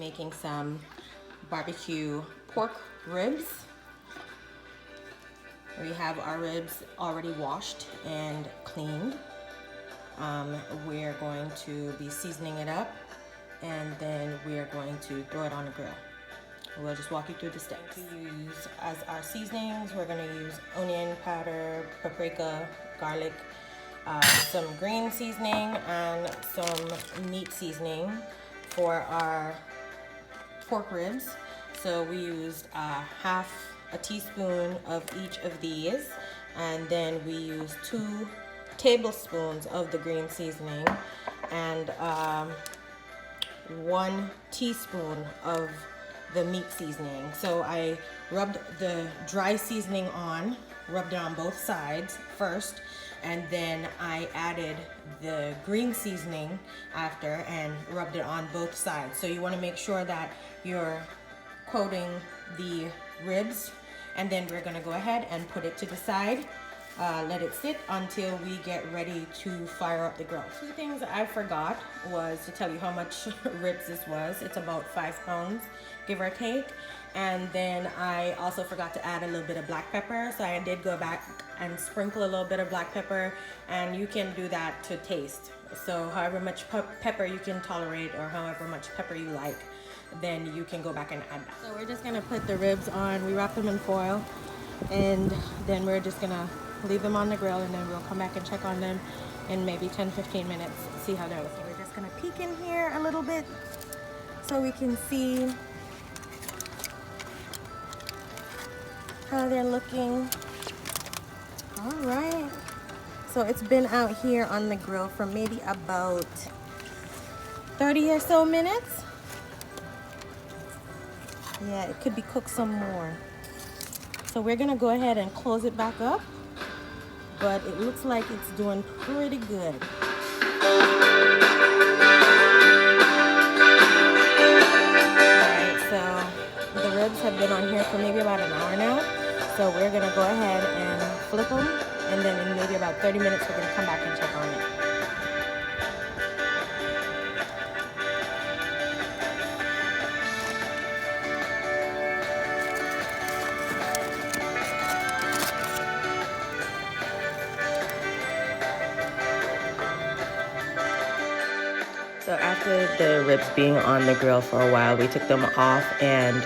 making some barbecue pork ribs. We have our ribs already washed and cleaned. We're going to be seasoning it up, and then we are going to throw it on the grill. We'll just walk you through the steps. To use as our seasonings, we're going to use onion powder, paprika, garlic, some green seasoning, and some meat seasoning for our pork ribs. So we used half a teaspoon of each of these, and then we used 2 tablespoons of the green seasoning and 1 teaspoon of the meat seasoning. So I rubbed the dry seasoning on, rubbed it on both sides first, and then I added the green seasoning after and rubbed it on both sides. So you want to make sure that you're coating the ribs, and then we're going to go ahead and put it to the side. Let it sit until we get ready to fire up the grill. 2 things I forgot was to tell you how much ribs this was. It's about 5 pounds, give or take. And then I also forgot to add a little bit of black pepper. So I did go back and sprinkle a little bit of black pepper, and you can do that to taste. So however much pepper you can tolerate, or however much pepper you like, then you can go back and add that. So we're just gonna put the ribs on. We wrap them in foil, and then we're just gonna leave them on the grill, and then we'll come back and check on them in maybe 10-15 minutes, see how they're looking. We're just gonna peek in here a little bit so we can see how they're looking. All right, so it's been out here on the grill for maybe about 30 or so minutes. Yeah, it could be cooked some more. So we're gonna go ahead and close it back up, but it looks like it's doing pretty good. Alright, so the ribs have been on here for maybe about an hour now. So we're gonna go ahead and flip them, and then in maybe about 30 minutes we're gonna come back and check on it. So after the ribs being on the grill for a while, we took them off and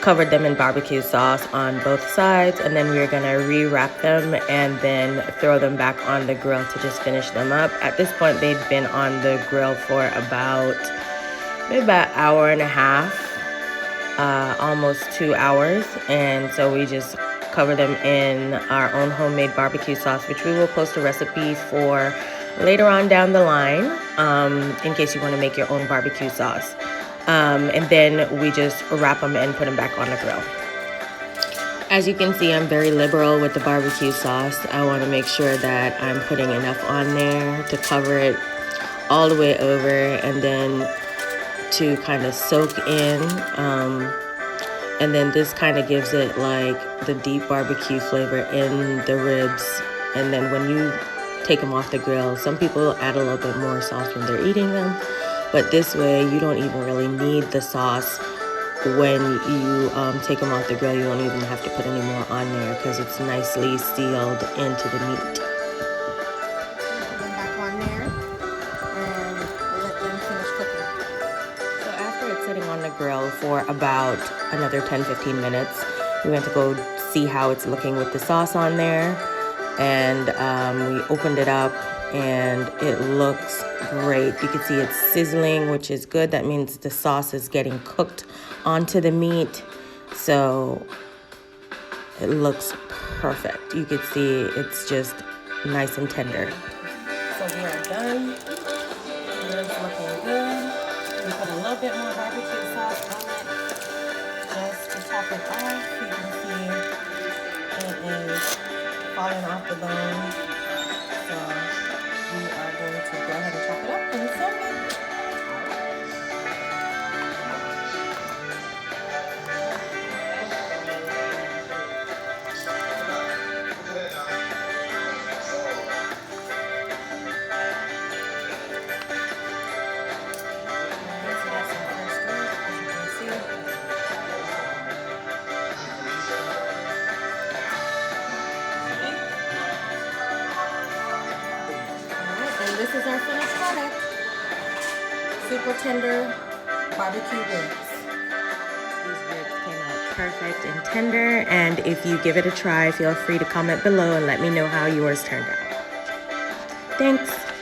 covered them in barbecue sauce on both sides, and then we were gonna rewrap them and then throw them back on the grill to just finish them up. At this point, they'd been on the grill for maybe about an hour and a half, almost 2 hours, and so we just cover them in our own homemade barbecue sauce, which we will post a recipe for later on down the line, in case you want to make your own barbecue sauce. And then we just wrap them and put them back on the grill. As you can see, I'm very liberal with the barbecue sauce. I want to make sure that I'm putting enough on there to cover it all the way over, and then to kind of soak in. And then this kind of gives it like the deep barbecue flavor in the ribs. And then when you take them off the grill, some people add a little bit more sauce when they're eating them, but this way you don't even really need the sauce when you take them off the grill. You don't even have to put any more on there because it's nicely sealed into the meat. Put them back on there and let them finish cooking. So after it's sitting on the grill for about another 10-15 minutes, we went to go see how it's looking with the sauce on there. And we opened it up, and it looks great. You can see it's sizzling, which is good. That means the sauce is getting cooked onto the meat. So it looks perfect. You can see it's just nice and tender. So we are done. It's looking good. We put a little bit more barbecue sauce on it just to top it off. You can see it is falling off the bone, so we are going to go ahead and chop it up and serve it. So that's our first is our finished product. Super tender barbecue ribs. These ribs came out perfect and tender, and if you give it a try, feel free to comment below and let me know how yours turned out. Thanks.